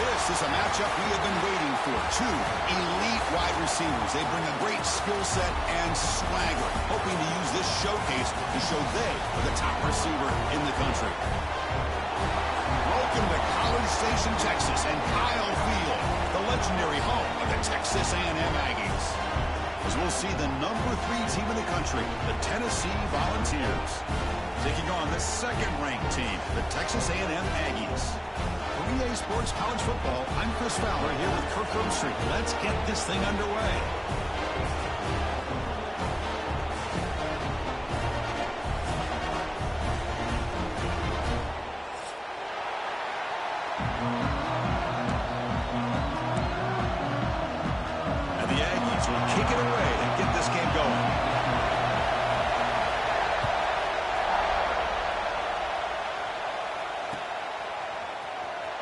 This is a matchup we have been waiting for. Two elite wide receivers. They bring a great skill set and swagger, hoping to use this showcase to show they are the top receiver in the country. Welcome to College Station, Texas, and Kyle Field, the legendary home of the Texas A&M Aggies. As we'll see the number 3 team in the country, the Tennessee Volunteers, taking on the second-ranked team, the Texas A&M Aggies. For EA Sports College Football, I'm Chris Fowler here with Kirk Herbstreit. Let's get this thing underway. And the Aggies will kick it away to get this game going.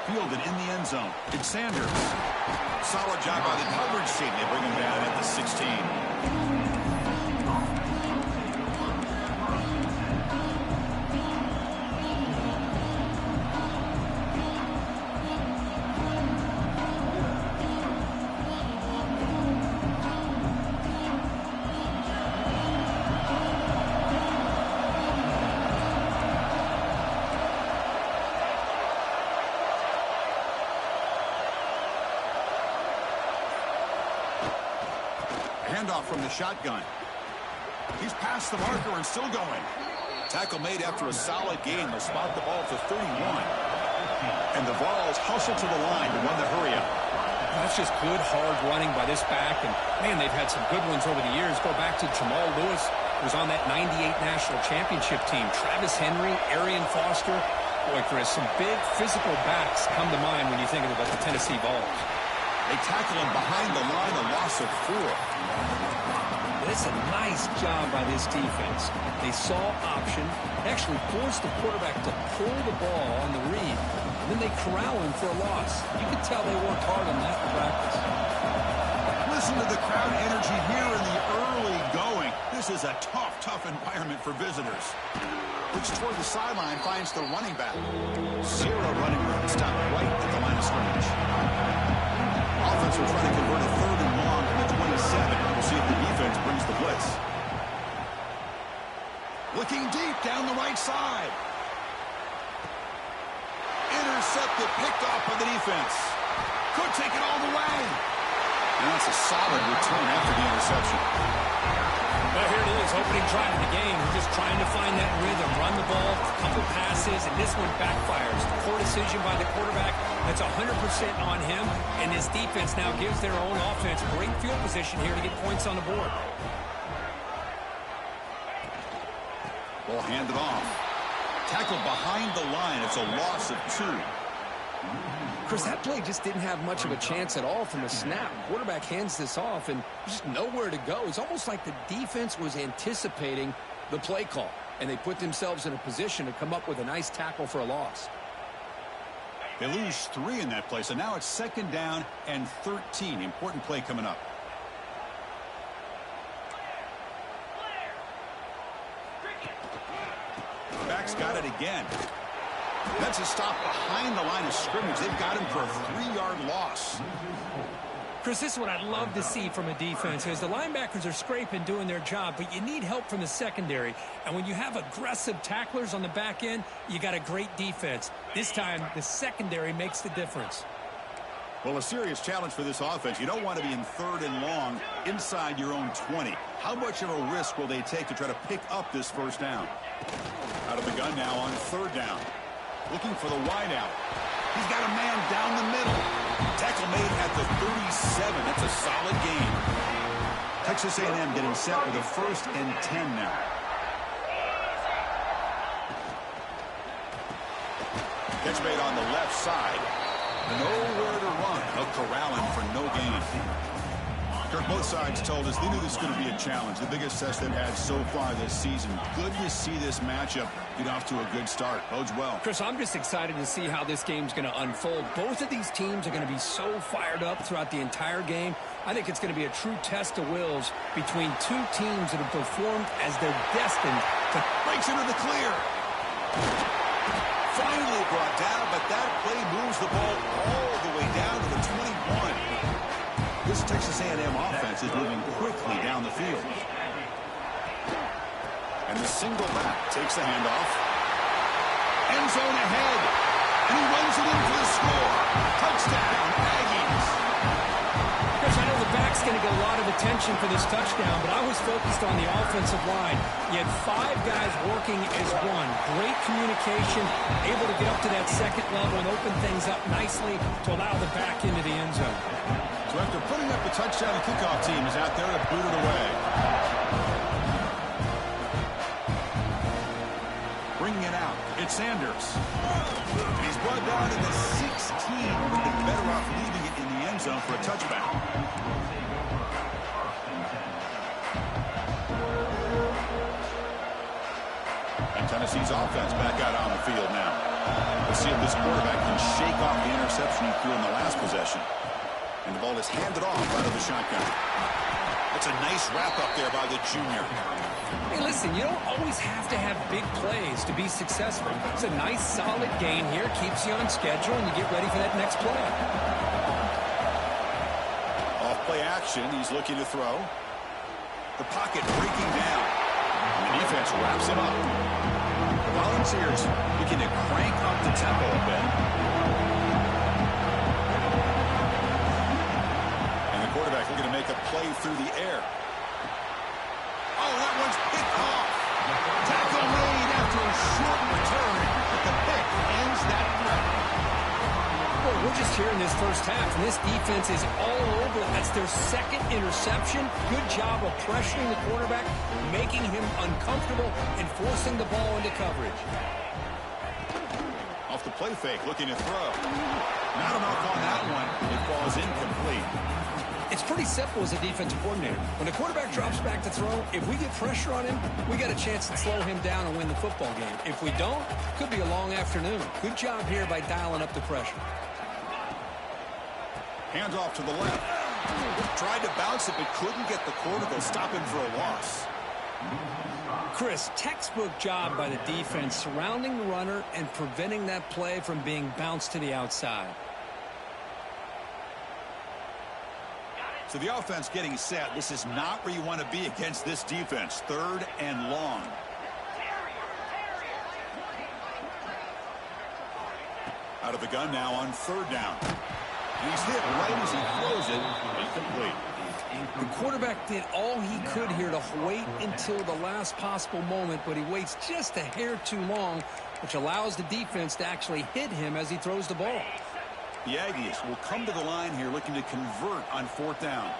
Fielded in the end zone. It's Sanders. Solid job by the coverage team. They bring him down at the 16. Handoff from the shotgun. He's past the marker and still going. Tackle made after a solid gain. They'll spot the ball to 31. And the Vols hustle to the line to run the hurry up. That's just good, hard running by this back. And, man, they've had some good ones over the years. Go back to Jamal Lewis, who was on that 98 National Championship team. Travis Henry, Arian Foster. Boy, Chris, some big physical backs come to mind when you think about the Tennessee Vols. They tackle him behind the line, a loss of 4. It's a nice job by this defense. They saw option, actually forced the quarterback to pull the ball on the read, and then they corral him for a loss. You could tell they worked hard on that in practice. Listen to the crowd energy here in the early going. This is a tough environment for visitors. Which toward the sideline finds the running back. 0 running room. Stop right at the line of scrimmage. Offense will try to convert a 3rd and long from the 27. We'll see if the defense brings the blitz. Looking deep down the right side. Intercepted, picked off by the defense. Could take it all the way. And that's a solid return after the interception. Well, here it is, opening drive of the game. We're just trying to find that rhythm, run the ball, a couple passes, and this one backfires. Poor decision by the quarterback. That's 100% on him, and this defense now gives their own offense great field position here to get points on the board. Ball handed off. Tackled behind the line. It's a loss of 2. Chris, that play just didn't have much of a chance at all from the snap. Quarterback hands this off, and just nowhere to go. It's almost like the defense was anticipating the play call, and they put themselves in a position to come up with a nice tackle for a loss. They lose 3 in that play, so now it's 2nd down and 13. Important play coming up. Back's got it again. That's a stop behind the line of scrimmage. They've got him for a 3-yard loss. Chris, this is what I'd love to see from a defense is the linebackers are scraping, doing their job, but you need help from the secondary. And when you have aggressive tacklers on the back end, you got a great defense. This time, the secondary makes the difference. Well, a serious challenge for this offense. You don't want to be in 3rd and long inside your own 20. How much of a risk will they take to try to pick up this 1st down? Out of the gun now on 3rd down. Looking for the wideout. He's got a man down the middle. Tackle made at the 37. That's a solid gain. Texas A&M getting set with a 1st and 10 now. Catch made on the left side. Nowhere to run. They'll corral him for no gain. Kirk, both sides told us they knew this was going to be a challenge. The biggest test they've had so far this season. Good to see this matchup get off to a good start. Bodes well. Chris, I'm just excited to see how this game's going to unfold. Both of these teams are going to be so fired up throughout the entire game. I think it's going to be a true test of wills between 2 teams that have performed as they're destined to. Breaks into the clear. Finally brought down, but that play moves the ball all the way down to the 21. This Texas A&M offense is moving quickly down the field. And the single back takes the handoff. End zone ahead. And he runs it in for the score. Touchdown, Aggies. Chris, I know the back's going to get a lot of attention for this touchdown, but I was focused on the offensive line. You had 5 guys working as one. Great communication, able to get up to that second level and open things up nicely to allow the back into the end zone. So after putting up a touchdown, the kickoff team is out there to boot it away. Bringing it out, it's Sanders. And he's brought down to the 16. Would have been better off leaving it in the end zone for a touchback. And Tennessee's offense back out on the field now. Let's see if this quarterback can shake off the interception he threw in the last possession. And the ball is handed off out of the shotgun. That's a nice wrap up there by the junior. Hey, listen, you don't always have to have big plays to be successful. It's a nice, solid gain here. Keeps you on schedule, and you get ready for that next play. Off play action. He's looking to throw. The pocket breaking down. And the defense wraps him up. The Volunteers looking to crank up the tempo a bit. And the quarterback looking to make a play through the air. Oh, that one's picked off. Tackle made after a short return, but the pick ends that threat. Well, we're just here in this first half, and this defense is all over. That's their second interception. Good job of pressuring the quarterback, making him uncomfortable, and forcing the ball into coverage. Off the play fake, looking to throw. Not enough on that one. It falls incomplete. It's pretty simple as a defensive coordinator. When the quarterback drops back to throw, if we get pressure on him, we got a chance to slow him down and win the football game. If we don't, it could be a long afternoon. Good job here by dialing up the pressure. Hands off to the left. Tried to bounce it, but couldn't get the quarter to stop him for a loss. Chris, textbook job by the defense surrounding the runner and preventing that play from being bounced to the outside. So the offense getting set. This is not where you want to be against this defense. 3rd and long. Out of the gun now on 3rd down. He's hit right as he throws it. Incomplete. The quarterback did all he could here to wait until the last possible moment, but he waits just a hair too long, which allows the defense to actually hit him as he throws the ball. The Aggies will come to the line here looking to convert on 4th down.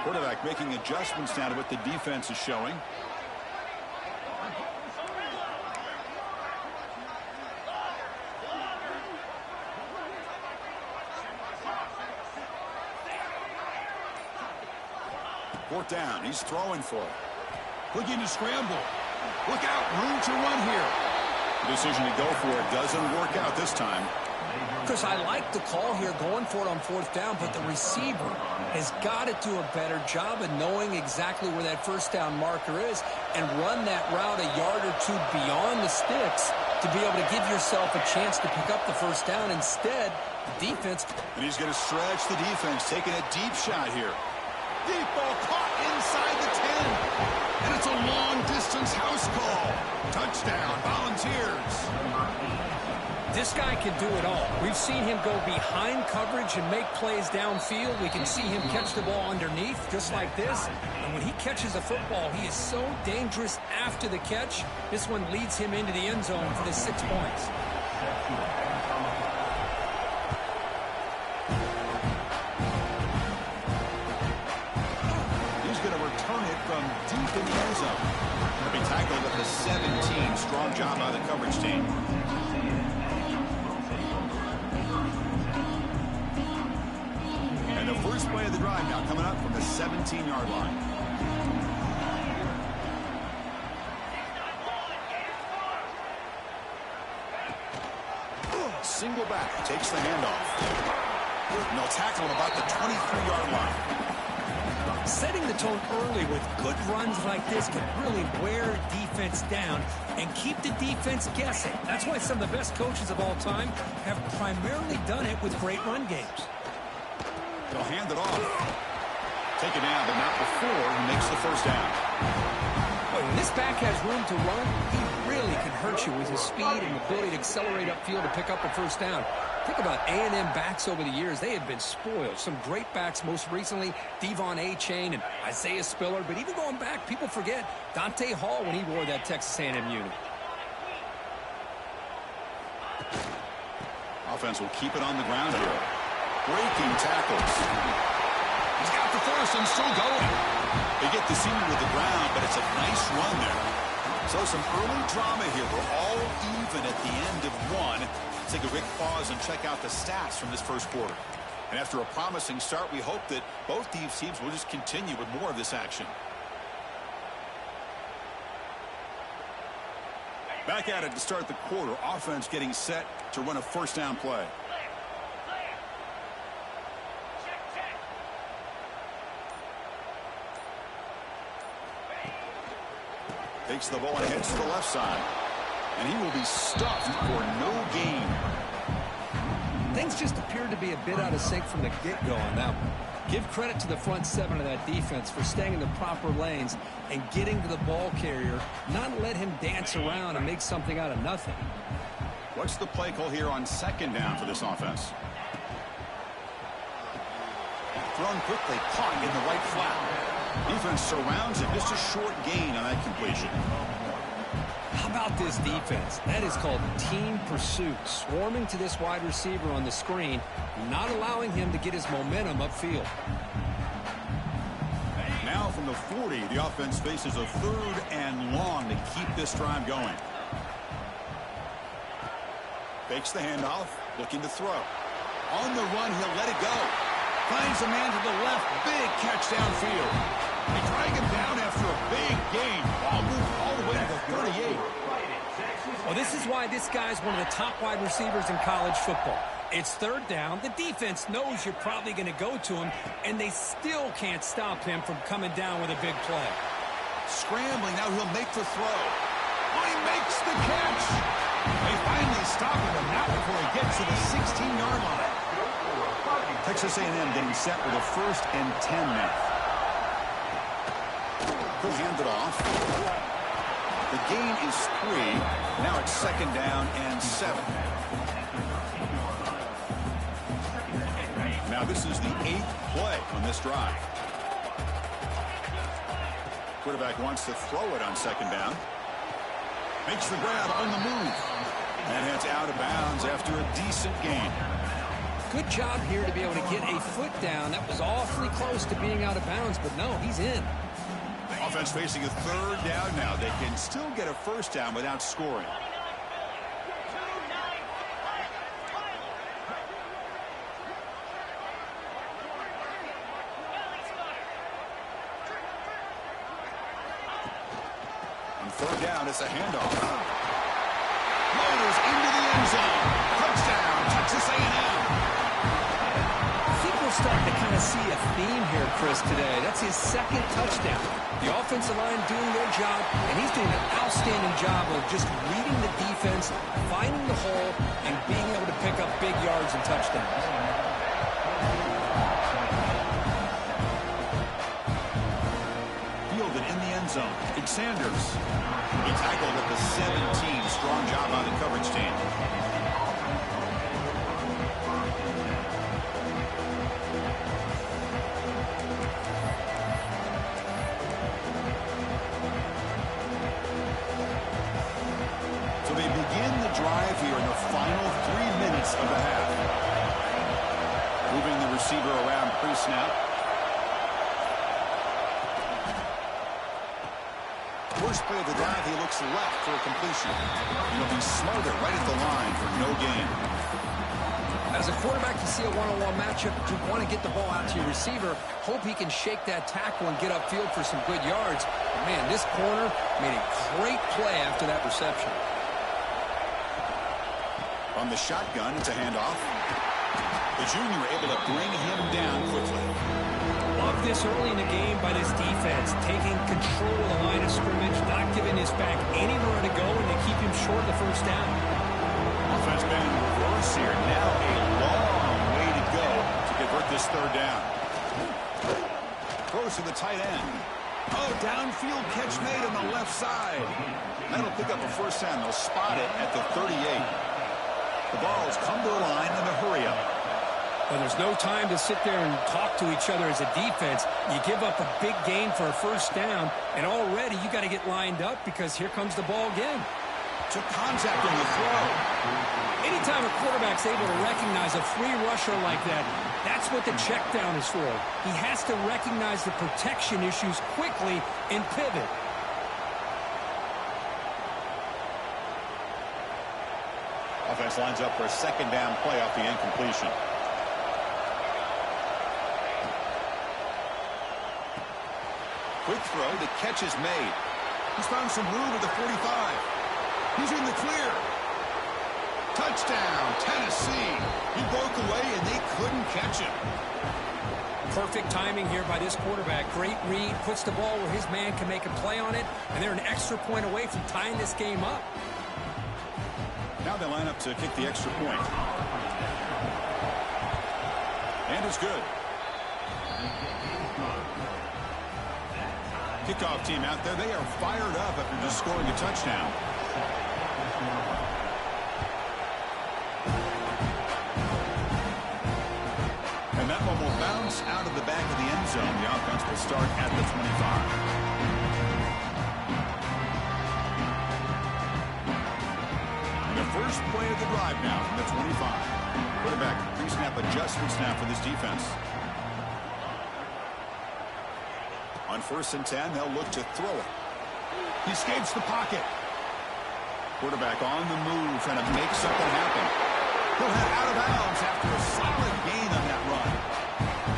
Quarterback making adjustments now to what the defense is showing. Fourth down. He's throwing for it. Looking to scramble. Look out. Room to run here. The decision to go for it doesn't work out this time. Chris, I like the call here going for it on 4th down, but the receiver has got to do a better job of knowing exactly where that 1st down marker is and run that route a yard or two beyond the sticks to be able to give yourself a chance to pick up the 1st down. Instead, the defense... And he's going to stretch the defense, taking a deep shot here. Deep ball caught inside the 10. And it's a long-distance house call. Touchdown, Volunteers. This guy can do it all. We've seen him go behind coverage and make plays downfield. We can see him catch the ball underneath, just like this. And when he catches a football, he is so dangerous after the catch. This one leads him into the end zone for the 6 points. He's going to return it from deep in the end zone. He'll be tackled at the 17. Strong job by the coverage team. And the first play of the drive now coming up from the 17-yard line. Single back, takes the handoff. And they'll tackle him about the 23-yard line. Setting the the tone early with good runs like this can really wear defense down and keep the defense guessing. That's why some of the best coaches of all time have primarily done it with great run games. They'll hand it off. Take it down, but not before he makes the first down. Boy, when this back has room to run, he really can hurt you with his speed and ability to accelerate upfield to pick up a first down. Think about A&M backs over the years. They have been spoiled. Some great backs, most recently Devon Achane and Isaiah Spiller. But even going back, people forget Dante Hall when he wore that Texas A&M uni. Offense will keep it on the ground here. Breaking tackles. He's got the first and still going. They get the senior with the ground, but it's a nice run there. So some early drama here. We're all even at the end of one. Take a quick pause and check out the stats from this first quarter. And after a promising start, we hope that both these teams will just continue with more of this action. Back at it to start the quarter. Offense getting set to run a first down play. Takes the ball and heads to the left side. And he will be stuffed for no gain. Things just appeared to be a bit out of sync from the get-go on that one. Give credit to the front seven of that defense for staying in the proper lanes and getting to the ball carrier, not let him dance around and make something out of nothing. What's the play call here on second down for this offense? Thrown quickly, caught in the right flat. Defense surrounds him. Just a short gain on that completion. How about this defense? That is called team pursuit. Swarming to this wide receiver on the screen, not allowing him to get his momentum upfield. Now from the 40, the offense faces a third and long to keep this drive going. Fakes the handoff, looking to throw. On the run, he'll let it go. Finds a man to the left, big catch downfield. They drag him down after a big gain. Ball moved all the way to the 38. Well, this is why this guy's one of the top wide receivers in college football. It's third down. The defense knows you're probably going to go to him, and they still can't stop him from coming down with a big play. Scrambling, now he'll make the throw. Oh, he makes the catch. They finally stop him, and not before he gets to the 16-yard line. Texas A&M getting set with a 1st and 10 now. He'll hand it off. The gain is 3. Now it's 2nd down and 7. Now this is the 8th play on this drive. Quarterback wants to throw it on 2nd down. Makes the grab on the move. And heads out of bounds after a decent gain. Good job here to be able to get a foot down. That was awfully close to being out of bounds, but no, he's in. Offense facing a 3rd down now. They can still get a 1st down without scoring. On 3rd down, it's a handoff. Motors into the end zone. Touchdown, Texas A&M. I think we're starting to kind of see a theme here, Chris, today. That's his 2nd touchdown. The offensive line doing their job, and he's doing an outstanding job of just reading the defense, finding the hole, and being able to pick up big yards and touchdowns. Fielded in the end zone. It's Sanders. He tackled at the 17. Strong job on the coverage team. So they begin the drive here in the final 3 minutes of the half. Moving the receiver around pre-snap. First play of the drive, he looks left for a completion. He'll be smothered right at the line for no gain. As a quarterback, you see a one-on-one matchup, you want to get the ball out to your receiver, hope he can shake that tackle and get upfield for some good yards. But man, this corner made a great play after that reception. On the shotgun, it's a handoff. The junior able to bring him down quickly. Love this early in the game by this defense, taking control of the line of scrimmage, not giving his back anywhere to go, and they keep him short of the first down. Offense been in reverse here. Now a long way to go to convert this third down. Throws to the tight end. Oh, downfield catch made on the left side. That'll pick up a first down. They'll spot it at the 38. The Vols come to the line in a hurry-up. Well, there's no time to sit there and talk to each other as a defense. You give up a big gain for a first down, and already you got to get lined up because here comes the ball again. Took contact on the throw. Anytime a quarterback's able to recognize a free rusher like that, that's what the check down is for. He has to recognize the protection issues quickly and pivot. Offense lines up for a second down play off the incompletion. Quick throw, the catch is made. He's found some room at the 45. He's in the clear. Touchdown, Tennessee. He broke away and they couldn't catch him. Perfect timing here by this quarterback. Great read, puts the ball where his man can make a play on it, and they're an extra point away from tying this game up. Now they line up to kick the extra point. And it's good. Kickoff team out there. They are fired up after just scoring a touchdown. And that one will bounce out of the back of the end zone. The offense will start at the 25. The first play of the drive now from the 25. Quarterback pre-snap adjustments now for this defense. On 1st and 10, they'll look to throw it. He escapes the pocket. Quarterback on the move, trying to make something happen. He'll head out of bounds after a solid gain on that run.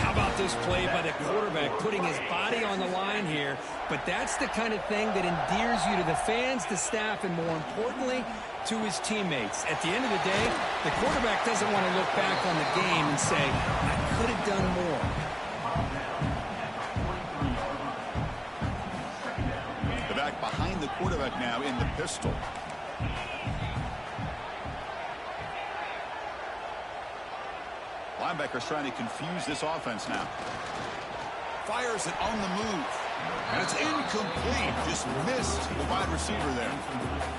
How about this play by the quarterback, putting his body on the line here? But that's the kind of thing that endears you to the fans, the staff, and more importantly, to his teammates. At the end of the day, the quarterback doesn't want to look back on the game and say, I could have done more. The back behind the quarterback now in the pistol. Linebackers trying to confuse this offense now. Fires it on the move. And it's incomplete. Just missed the wide receiver there.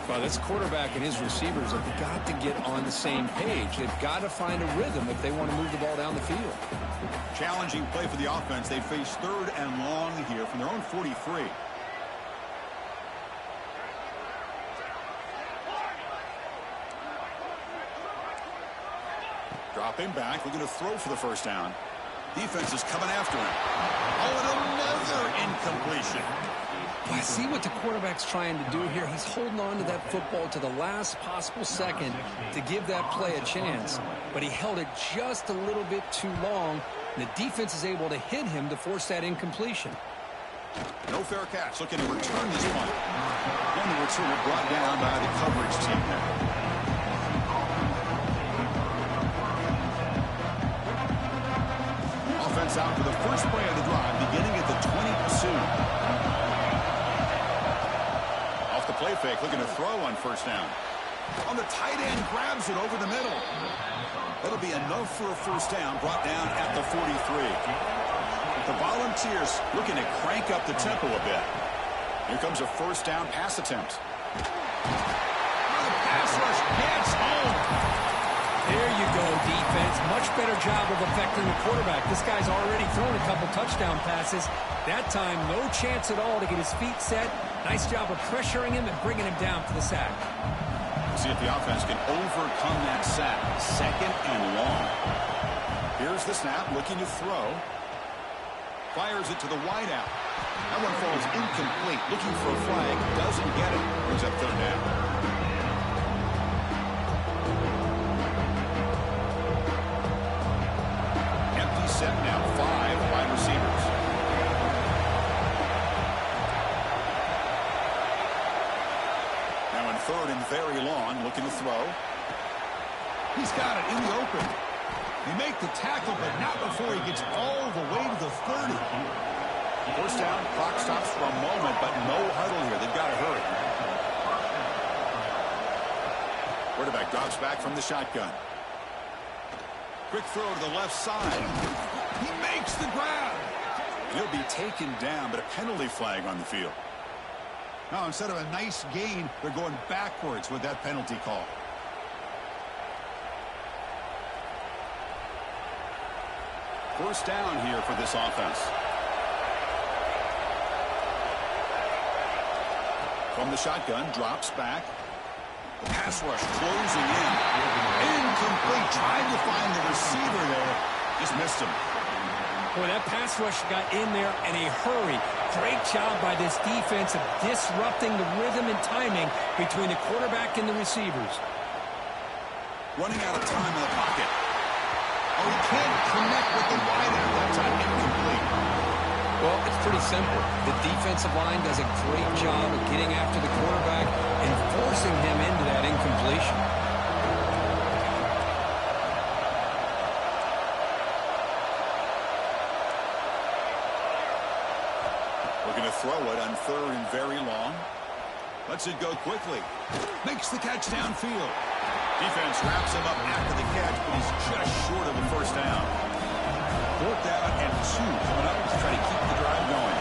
Well, this quarterback and his receivers have got to get on the same page. They've got to find a rhythm if they want to move the ball down the field. Challenging play for the offense. They face 3rd and long here from their own 43. Dropping back, looking to throw for the first down. Defense is coming after him. Oh, and another incompletion. Well, I see what the quarterback's trying to do here. He's holding on to that football to the last possible second to give that play a chance. But he held it just a little bit too long, and the defense is able to hit him to force that incompletion. No fair catch. Looking to return this one. And the returner brought down by the coverage team there. Offense out for the first play of the drive, beginning at the 22. Off the play fake, looking to throw on first down. On the tight end, grabs it over the middle. That'll be enough for a first down, brought down at the 43. The Volunteers looking to crank up the tempo a bit. Here comes a first down pass attempt. The pass rush gets home. There you go, defense. Much better job of affecting the quarterback. This guy's already thrown a couple touchdown passes. That time, no chance at all to get his feet set. Nice job of pressuring him and bringing him down for the sack. See if the offense can overcome that sack. 2nd and long. Here's the snap, looking to throw. Fires it to the wideout. That one falls incomplete. Looking for a flag. Doesn't get it. Brings up 3rd down. Set now, 5 wide receivers. Now in 3rd and very long, looking to throw. He's got it in the open. He make the tackle, but not before he gets all the way to the 30. first down. Clock stops for a moment, but no huddle here. They've got to hurry. Quarterback drops back from the shotgun. Quick throw to the left side. He makes the grab. He'll be taken down, but a penalty flag on the field. Now, instead of a nice gain, they're going backwards with that penalty call. First down here for this offense. From the shotgun, drops back. The pass rush closing in. Incomplete. Tried to find the receiver there. Just missed him. Boy, that pass rush got in there in a hurry. Great job by this defense of disrupting the rhythm and timing between the quarterback and the receivers. Running out of time in the pocket. Oh, he can't connect with the wideout that time. Incomplete. Well, it's pretty simple. The defensive line does a great job of getting after the quarterback and forcing him into that incompletion. We're going to throw it on third and very long. Lets it go quickly. Makes the catch downfield. Defense wraps him up after the catch, but he's just short of the first down. 4th down and 2 coming up to try to keep the drive going.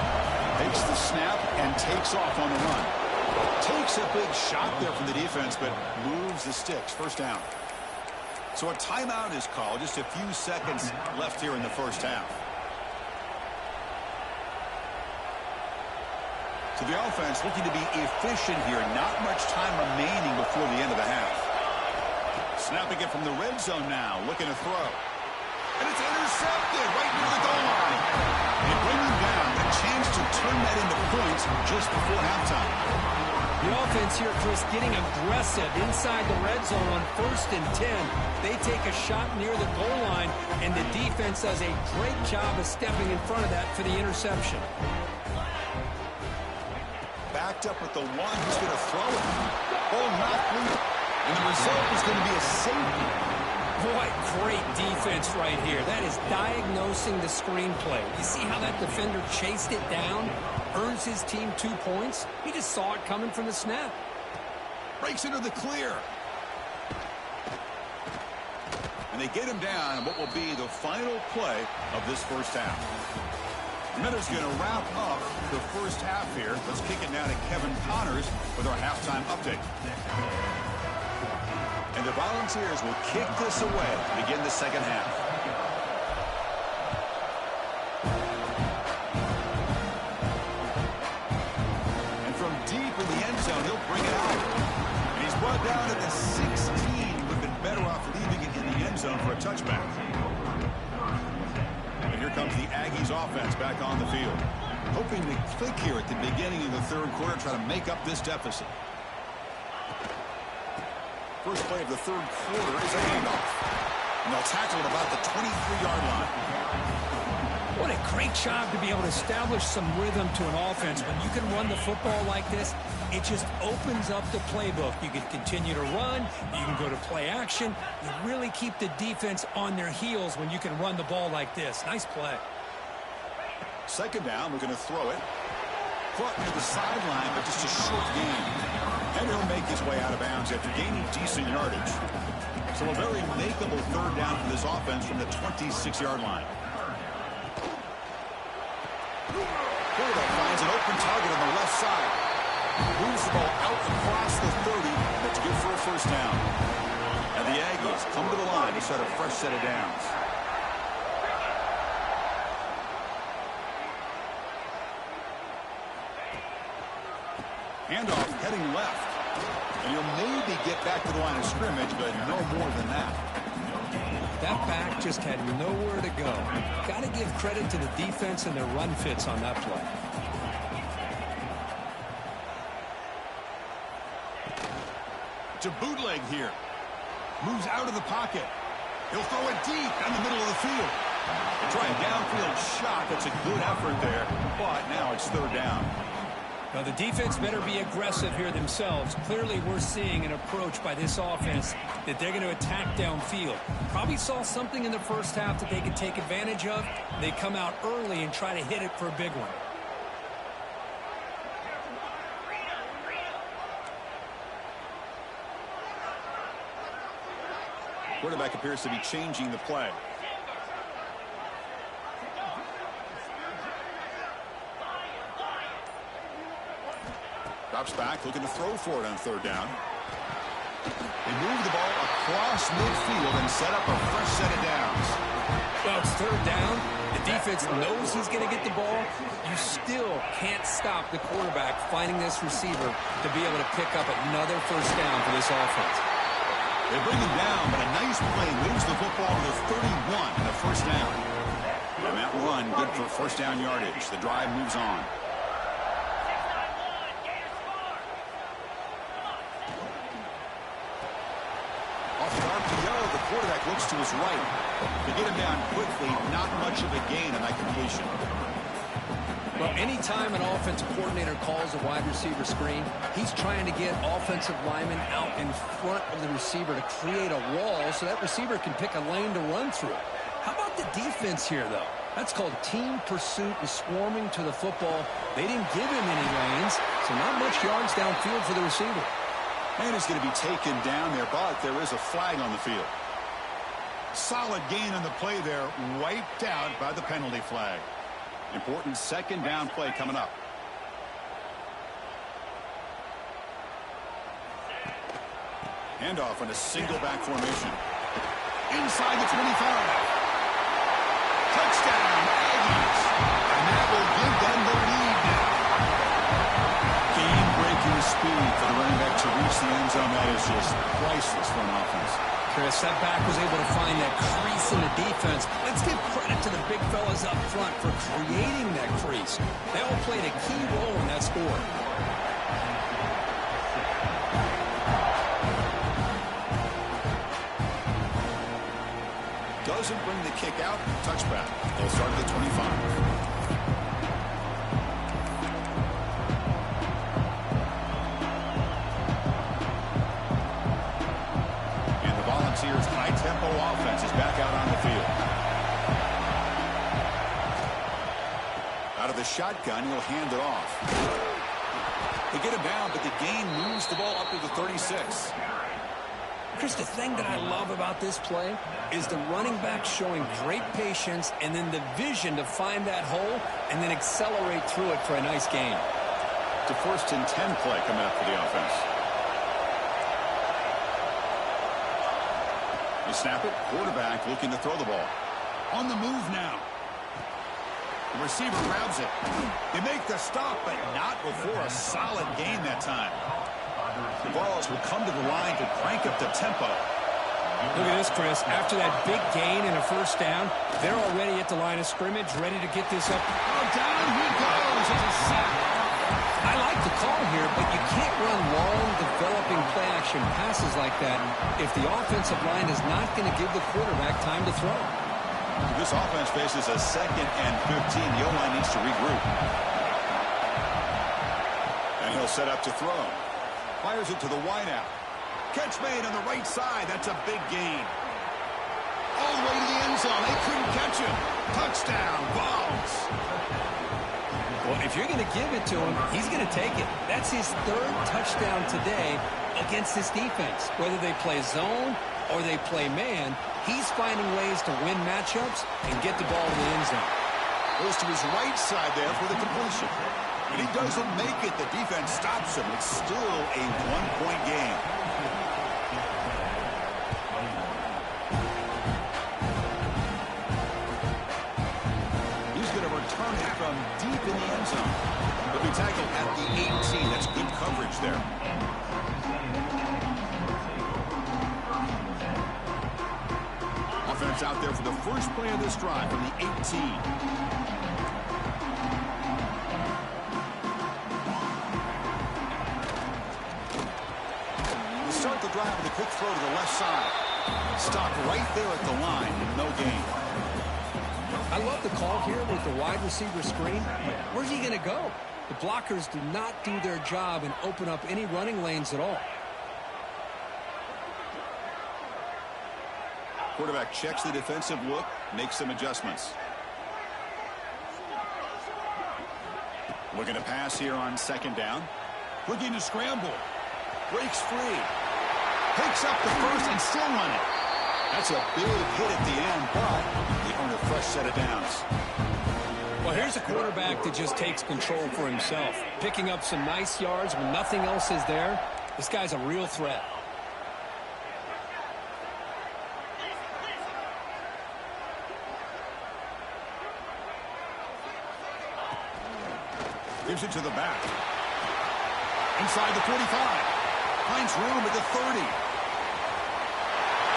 Takes the snap and takes off on the run. Takes a big shot there from the defense, but moves the sticks. First down. So a timeout is called. Just a few seconds left here in the first half. So the offense looking to be efficient here. Not much time remaining before the end of the half. Snapping it from the red zone now. Looking to throw. And it's intercepted right near the goal line. They bring him down. A chance to turn that into points just before halftime. The offense here, Chris, getting aggressive inside the red zone on 1st and 10. They take a shot near the goal line, and the defense does a great job of stepping in front of that for the interception. Backed up with the one who's going to throw it. Ball knocked loose. And the result is going to be a safety. Boy, great defense right here. That is diagnosing the screenplay. You see how that defender chased it down? Earns his team 2 points. He just saw it coming from the snap. Breaks into the clear. And they get him down in what will be the final play of this first half. Miller's going to wrap up the first half here. Let's kick it now to Kevin Connors with our halftime update. And the Volunteers will kick this away to begin the second half. And from deep in the end zone, he'll bring it out. And he's brought down at the 16. Would have been better off leaving it in the end zone for a touchback. And here comes the Aggies offense back on the field. Hoping to click here at the beginning of the third quarter, try to make up this deficit. First play of the third quarter is a handoff. And they'll tackle it about the 23-yard line. What a great job to be able to establish some rhythm to an offense. When you can run the football like this, it just opens up the playbook. You can continue to run. You can go to play action. You really keep the defense on their heels when you can run the ball like this. Nice play. Second down, we're going to throw it. Caught near the sideline, but just a short gain. And he'll make his way out of bounds after gaining decent yardage. So a very makeable third down for this offense from the 26-yard line. Quarterback finds an open target on the left side. Moves the ball out across the 30. That's good for a first down. And the Aggies come to the line to start a fresh set of downs. Handoff heading left. And he'll maybe get back to the line of scrimmage, but no more than that. That back just had nowhere to go. Got to give credit to the defense and their run fits on that play. To bootleg here. Moves out of the pocket. He'll throw it deep down the middle of the field. They try a downfield shot. That's a good effort there. But now it's third down. Now, the defense better be aggressive here themselves. Clearly, we're seeing an approach by this offense that they're going to attack downfield. Probably saw something in the first half that they could take advantage of. They come out early and try to hit it for a big one. Quarterback appears to be changing the play. Drops back, looking to throw for it on third down. They move the ball across midfield and set up a fresh set of downs. Well, it's third down. The defense knows he's going to get the ball. You still can't stop the quarterback finding this receiver to be able to pick up another first down for this offense. They bring him down, but a nice play moves the football to the 31 and a first down. And that run, good for first down yardage. The drive moves on. Off the RPO, the quarterback looks to his right. To get him down quickly, not much of a gain on that completion. Well, anytime an offensive coordinator calls a wide receiver screen, he's trying to get offensive linemen out in front of the receiver to create a wall so that receiver can pick a lane to run through. How about the defense here, though? That's called team pursuit and swarming to the football. They didn't give him any lanes, so not much yards downfield for the receiver. And he's going to be taken down there, but there is a flag on the field. Solid gain on the play there, wiped out by the penalty flag. Important second down play coming up. Handoff on a single back formation. Inside the 25. Touchdown, Aggies. And that will give them the lead now. Game-breaking speed for the running back to reach the end zone. That is just priceless for an offense. Chris, that back was able to find that crease in the defense. Let's give credit to the big fellas up front for creating that crease. They all played a key role in that score. Doesn't bring the kick out. Touchback. They'll start at the 25. Volunteers' high-tempo offense is back out on the field. Out of the shotgun, he'll hand it off. They get him down, but the gain moves the ball up to the 36. Chris, the thing that I love about this play is the running back showing great patience and then the vision to find that hole and then accelerate through it for a nice gain. The first and 10 play coming up for the offense. They snap it. Quarterback looking to throw the ball. On the move now. The receiver grabs it. They make the stop, but not before a solid gain that time. The balls will come to the line to crank up the tempo. Look at this, Chris. After that big gain and a first down, they're already at the line of scrimmage, ready to get this up. Oh, down he goes. It's a sack. I like the call here, but you can't run long, developing play-action passes like that if the offensive line is not going to give the quarterback time to throw. This offense faces a 2nd and 15. The O-line needs to regroup. And he'll set up to throw. Fires it to the wideout. Catch made on the right side. That's a big gain. All the way to the end zone. They couldn't catch him. Touchdown, Vols. Well, if you're going to give it to him, he's going to take it. That's his 3rd touchdown today against this defense. Whether they play zone or they play man, he's finding ways to win matchups and get the ball to the end zone. Goes to his right side there for the completion. But he doesn't make it. The defense stops him. It's still a 1-point game. He's going to return it from deep in the end zone. He'll be tackled at the 18. That's good coverage there. Offense out there for the first play of this drive from the 18. Start the drive with a quick throw to the left side. Stop right there at the line with no gain. I love the call here with the wide receiver screen. Where's he going to go? The blockers do not do their job and open up any running lanes at all. Quarterback checks the defensive look, makes some adjustments. Looking to pass here on 2nd down. Looking to scramble. Breaks free. Picks up the first and still running. That's a big hit at the end, but they earn a fresh set of downs. Well, here's a quarterback that just takes control for himself, picking up some nice yards when nothing else is there. This guy's a real threat. Gives it to the back. Inside the 45. Finds room at the 30.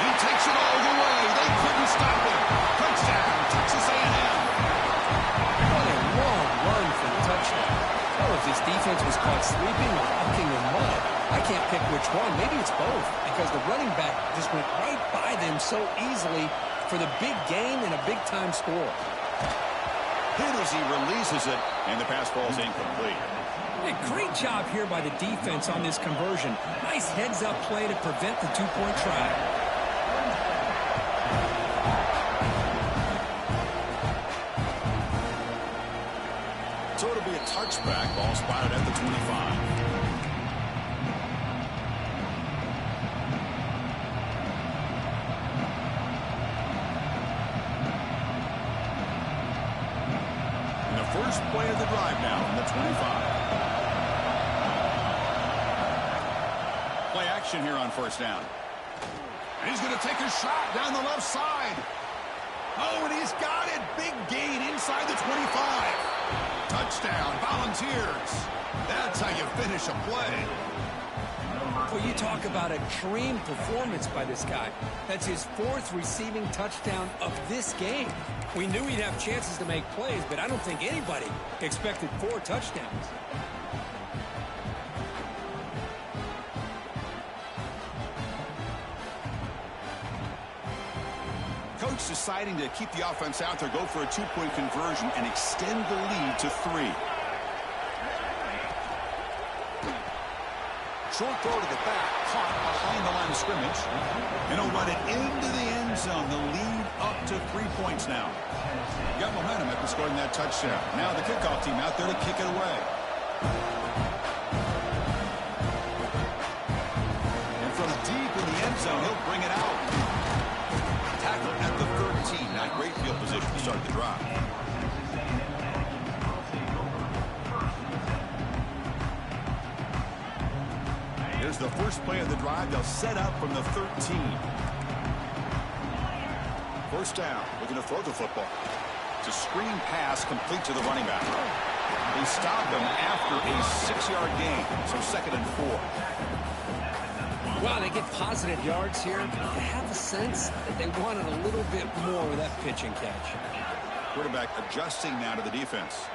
He takes it all the way. They couldn't stop him. Touchdown, Texas A&M. What a long run for the touchdown. Oh, if this defense was caught sleeping or walking in mud, I can't pick which one. Maybe it's both, because the running back just went right by them so easily for the big gain and a big-time score. Hit as he releases it, and the pass ball is incomplete. A great job here by the defense on this conversion. Nice heads-up play to prevent the two-point try. So it'll be a touchback. Ball spotted at the 25. First play of the drive now from the 25. Play action here on first down. And he's going to take a shot down the left side. Oh, and he's got it. Big gain inside the 25. Touchdown, Volunteers. That's how you finish a play. Well, you talk about a dream performance by this guy. That's his 4th receiving touchdown of this game. We knew he'd have chances to make plays, but I don't think anybody expected 4 touchdowns. Coach deciding to keep the offense out there, go for a 2-point conversion, and extend the lead to 3. Short throw to the back, caught behind the line of scrimmage. And he'll run it into the end zone. The lead up to 3 points now. Got momentum after scoring that touchdown. Now the kickoff team out there to kick it away. And from deep in the end zone, he'll bring it out. Tackle at the 13. Not great field position to start the drive. Here's the first play of the drive. They'll set up from the 13. First down, looking to throw the football. It's a screen pass complete to the running back. They stop him after a 6-yard gain, so 2nd and 4. Wow, they get positive yards here. I have a sense that they wanted a little bit more with that pitch and catch. Quarterback adjusting now to the defense.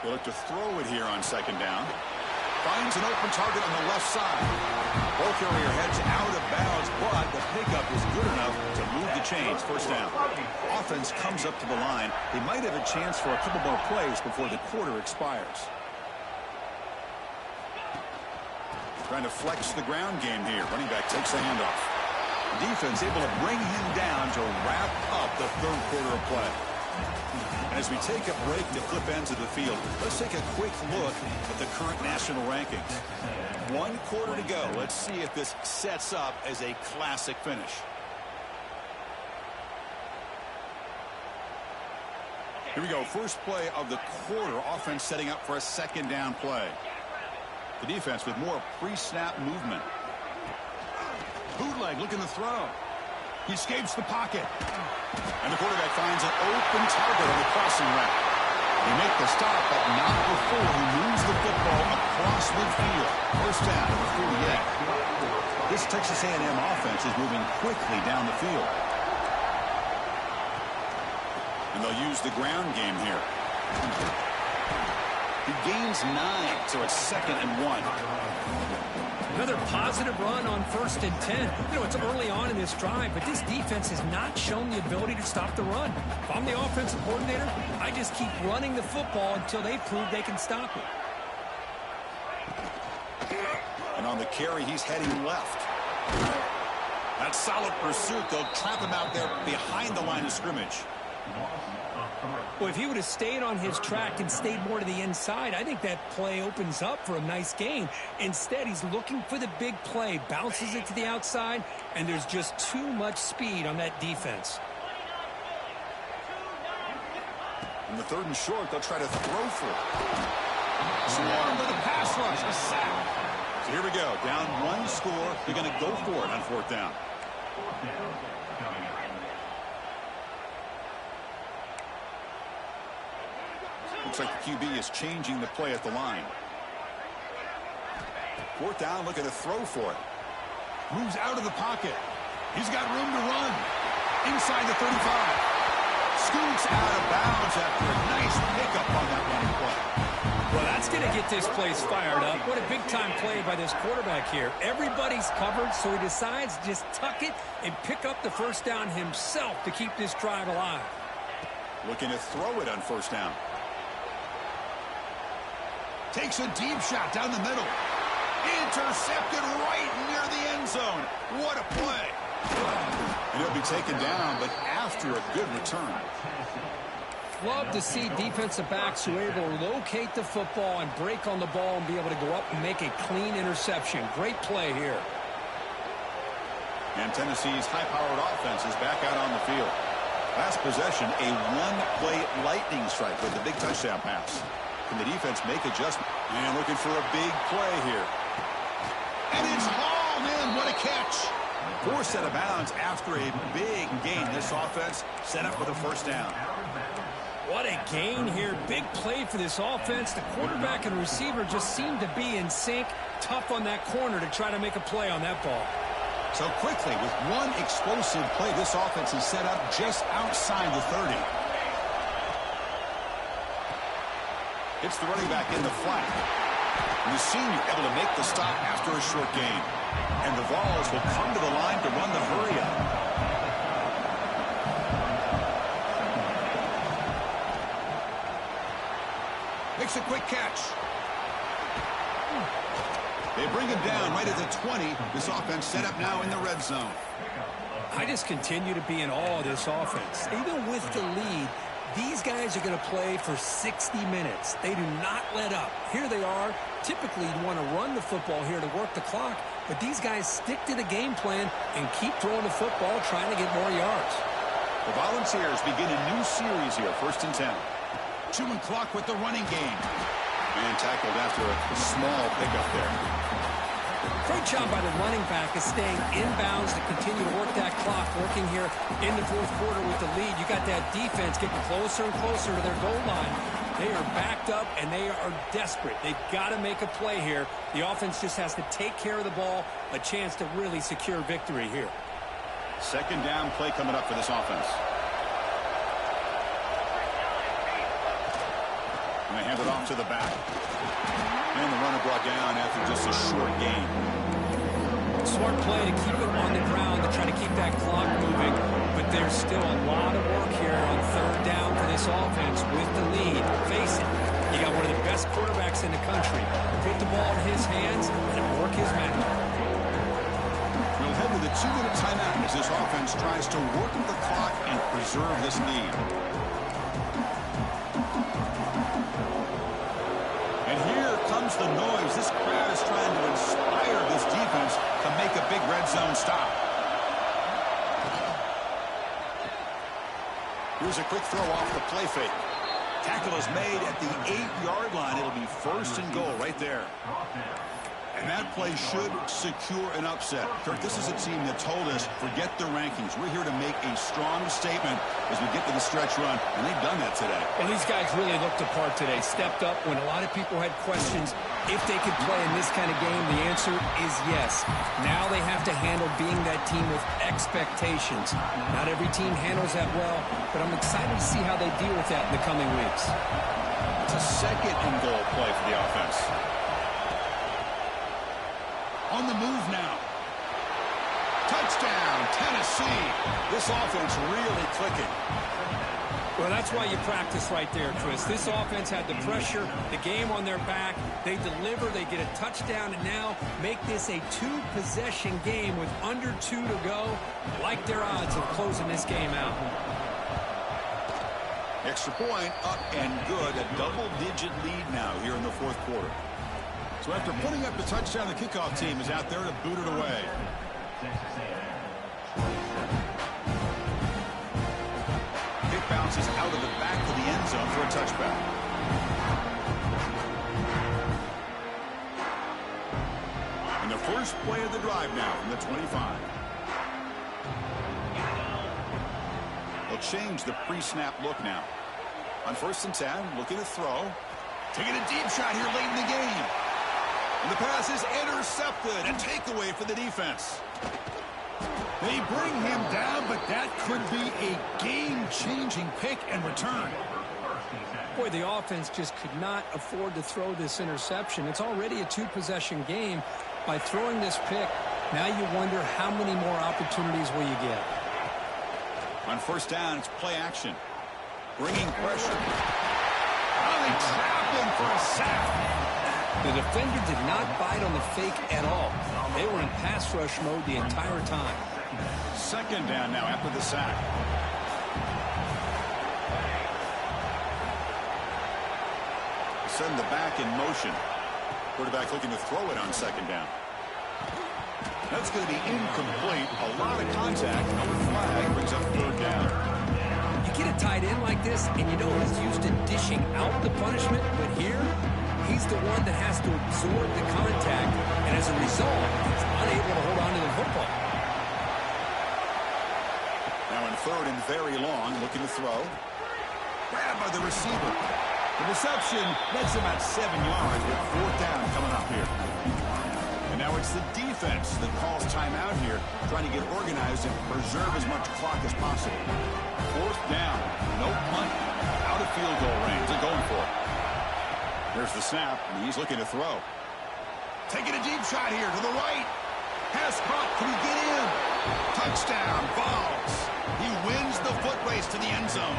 They'll look to throw it here on 2nd down. Finds an open target on the left side. Ball carrier heads out of bounds, but the pickup is good enough to move the chains. First down. Offense comes up to the line. They might have a chance for a couple more plays before the quarter expires. Trying to flex the ground game here. Running back takes the handoff. Defense able to bring him down to wrap up the 3rd quarter of play. And as we take a break to flip ends of the field, let's take a quick look at the current national rankings. 1 quarter to go. Let's see if this sets up as a classic finish. Here we go. First play of the quarter. Offense setting up for a 2nd down play. The defense with more pre-snap movement. Bootleg looking to throw. He escapes the pocket. And the quarterback finds an open target on the crossing route. They make the stop, but not before he moves the football across midfield. First down at the 48. This Texas A&M offense is moving quickly down the field. And they'll use the ground game here. He gains 9, so it's 2nd and 1. Another positive run on 1st and 10. You know, it's early on in this drive, but this defense has not shown the ability to stop the run. If I'm the offensive coordinator, I just keep running the football until they prove they can stop it. And on the carry, he's heading left. That solid pursuit, they'll trap him out there behind the line of scrimmage. Well, if he would have stayed on his track and stayed more to the inside, I think that play opens up for a nice gain. Instead, he's looking for the big play, bounces it to the outside, and there's just too much speed on that defense. In the 3rd and short, they'll try to throw for it. Swarm with a pass rush, a sack. So here we go, down 1 score. They're going to go for it on 4th down. Looks like the QB is changing the play at the line. 4th down, looking to throw for it. Moves out of the pocket. He's got room to run. Inside the 35. Scoots out of bounds after a nice pickup on that running play. Well, that's going to get this place fired up. What a big-time play by this quarterback here. Everybody's covered, so he decides to just tuck it and pick up the 1st down himself to keep this drive alive. Looking to throw it on 1st down. Takes a deep shot down the middle. Intercepted right near the end zone. What a play. And he'll be taken down, but after a good return. Love to see defensive backs who are able to locate the football and break on the ball and be able to go up and make a clean interception. Great play here. And Tennessee's high-powered offense is back out on the field. Last possession, a 1-play lightning strike with the big touchdown pass. Can the defense make adjustment? And looking for a big play here. And it's hauled in. What a catch. 4 out of bounds after a big gain. This offense set up with a 1st down. What a gain here. Big play for this offense. The quarterback and receiver just seem to be in sync. Tough on that corner to try to make a play on that ball. So quickly, with one explosive play, this offense is set up just outside the 30. It's the running back in the flat. And the senior able to make the stop after a short gain. And the Vols will come to the line to run the hurry-up. Makes a quick catch. They bring him down right at the 20. This offense set up now in the red zone. I just continue to be in awe of this offense. Even with the lead, these guys are going to play for 60 minutes. They do not let up. Here they are. Typically, you want to run the football here to work the clock, but these guys stick to the game plan and keep throwing the football, trying to get more yards. The Volunteers begin a new series here, 1st and 10. Chewing clock with the running game. And tackled after a small pickup there. Great job by the running back of staying inbounds to continue to work that clock, working here in the 4th quarter with the lead. You got that defense getting closer and closer to their goal line. They are backed up, and they are desperate. They've got to make a play here. The offense just has to take care of the ball, a chance to really secure victory here. 2nd down play coming up for this offense. And they hand it off to the back. And the runner brought down after just a short gain. Smart play to keep it on the ground to try to keep that clock moving. But there's still a lot of work here on 3rd down for this offense with the lead. Face it, you got one of the best quarterbacks in the country. Put the ball in his hands and work his magic. We'll head to the 2-minute timeout as this offense tries to work the clock and preserve this lead. And here comes the noise. This crowd is trying to inspire this defense to make a big red zone stop. Here's a quick throw off the play fake. Tackle is made at the 8-yard line. It'll be 1st and goal right there. And that play should secure an upset. Kirk, this is a team that told us, forget the rankings. We're here to make a strong statement as we get to the stretch run, and they've done that today. Well, these guys really looked apart today, stepped up when a lot of people had questions if they could play in this kind of game. The answer is yes. Now they have to handle being that team with expectations. Not every team handles that well, but I'm excited to see how they deal with that in the coming weeks. It's a 2nd and goal play for the offense. On the move now. Touchdown, Tennessee. This offense really clicking. Well, that's why you practice right there, Chris. This offense had the pressure, the game on their back. They deliver, they get a touchdown, and now make this a 2-possession game with under 2 to go. Like their odds of closing this game out. Extra point up and good. A double-digit lead now here in the fourth quarter. So after putting up the touchdown, the kickoff team is out there to boot it away. Kick bounces out of the back of the end zone for a touchback. And the first play of the drive now from the 25. They'll change the pre-snap look now. On 1st and 10, looking to throw. Taking a deep shot here late in the game. And the pass is intercepted. A takeaway for the defense. They bring him down, but that could be a game-changing pick and return. Boy, the offense just could not afford to throw this interception. It's already a two-possession game. By throwing this pick, now you wonder how many more opportunities will you get. On 1st down, it's play action. Bringing pressure. Oh, they trap him for a sack. The defender did not bite on the fake at all. They were in pass rush mode the entire time. 2nd down now after the sack. Send the back in motion. Quarterback looking to throw it on 2nd down. That's going to be incomplete. A lot of contact. No flag brings up 3rd down. You get a tight end like this, and you know he's used to dishing out the punishment, but here, he's the one that has to absorb the contact, and as a result, he's unable to hold on to the football. Now in 3rd and very long, looking to throw. Grabbed by the receiver. The reception nets him at 7 yards with 4th down coming up here. And now it's the defense that calls timeout here, trying to get organized and preserve as much clock as possible. 4th down, no punt, out of field goal range. They're going for it. There's the snap, and he's looking to throw. Taking a deep shot here to the right. Pass caught. Can he get in? Touchdown, Vols. He wins the foot race to the end zone.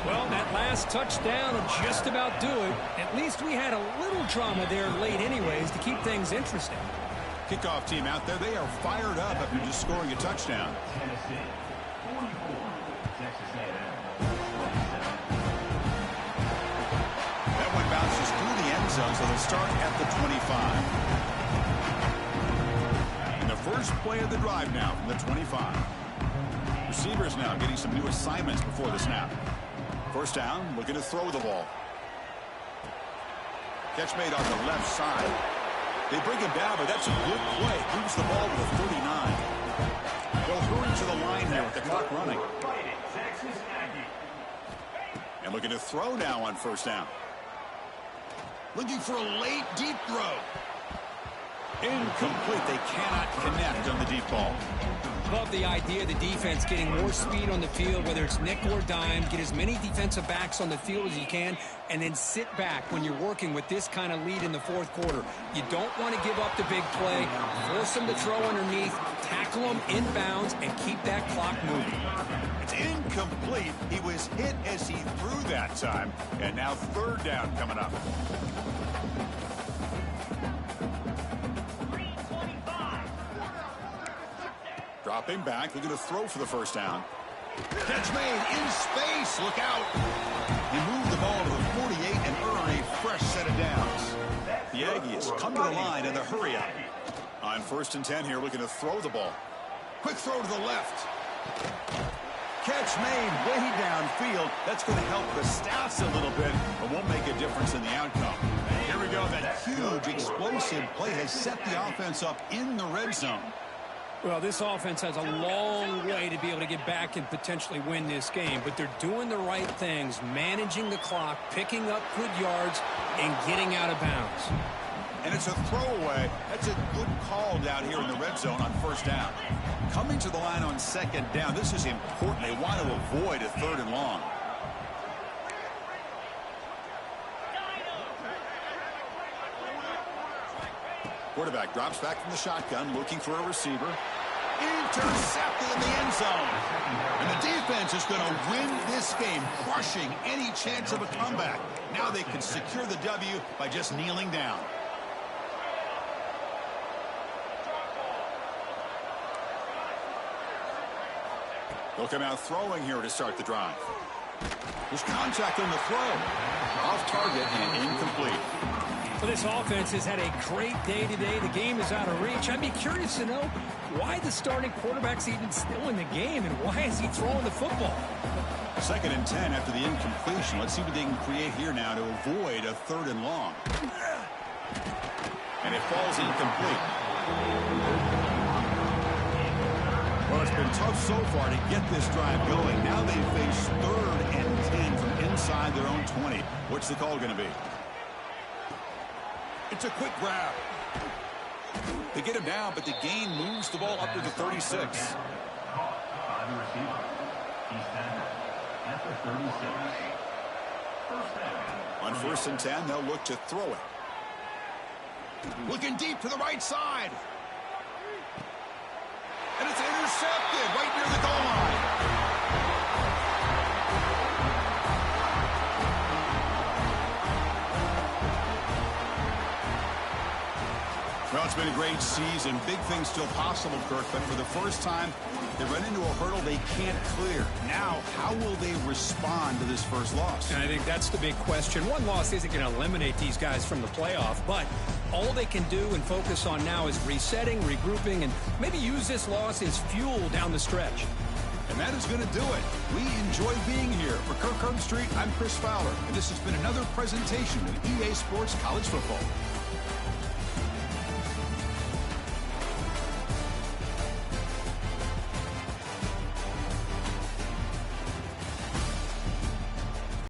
Well, that last touchdown will just about do it. At least we had a little drama there late anyways to keep things interesting. Kickoff team out there, they are fired up after just scoring a touchdown. That one bounces through the end zone, so they'll start at the 25. And the first play of the drive now from the 25. Receivers now getting some new assignments before the snap. 1st down, looking to throw the ball. Catch made on the left side. They bring him down, but that's a good play. Moves the ball to the 39. They'll hurry to the line here with the clock running. And looking to throw now on 1st down. Looking for a late deep throw. Incomplete. They cannot connect on the deep ball. Love the idea of the defense getting more speed on the field, whether it's nickel or dime. Get as many defensive backs on the field as you can, and then sit back when you're working with this kind of lead in the 4th quarter. You don't want to give up the big play. Force them to throw underneath, tackle them inbounds, and keep that clock moving. It's incomplete. He was hit as he threw that time, and now 3rd down coming up. Dropping back, looking to throw for the 1st down. Catch made in space. Look out. He moved the ball to the 48 and earned a fresh set of downs. The Aggies come to the line in the hurry up. On 1st and 10 here, looking to throw the ball. Quick throw to the left. Catch made way downfield. That's going to help the stats a little bit, but won't make a difference in the outcome. Here we go. That huge explosive play has set the offense up in the red zone. Well, this offense has a long way to be able to get back and potentially win this game, but they're doing the right things, managing the clock, picking up good yards, and getting out of bounds. And it's a throwaway. That's a good call down here in the red zone on 1st down. Coming to the line on 2nd down, this is important. They want to avoid a 3rd and long. Quarterback drops back from the shotgun, looking for a receiver. Intercepted in the end zone. And the defense is going to win this game, crushing any chance of a comeback. Now they can secure the W by just kneeling down. They'll come out throwing here to start the drive. There's contact on the throw. Off target and incomplete. Well, this offense has had a great day today. The game is out of reach. I'd be curious to know why the starting quarterback's even still in the game and why is he throwing the football? 2nd and 10 after the incompletion. Let's see what they can create here now to avoid a 3rd and long. And it falls incomplete. Well, it's been tough so far to get this drive going. Now they face 3rd and 10 from inside their own 20. What's the call going to be? It's a quick grab. They get him down, but the gain moves the ball up to the 36. On 1st and 10, they'll look to throw it. Looking deep to the right side. And it's intercepted right near the goal line. Well, it's been a great season. Big things still possible, Kirk, but for the first time, they run into a hurdle they can't clear. Now, how will they respond to this first loss? And I think that's the big question. One loss isn't going to eliminate these guys from the playoff, but all they can do and focus on now is resetting, regrouping, and maybe use this loss as fuel down the stretch. And that is going to do it. We enjoy being here. For Kirk Herbstreit, I'm Chris Fowler, and this has been another presentation of EA Sports College Football.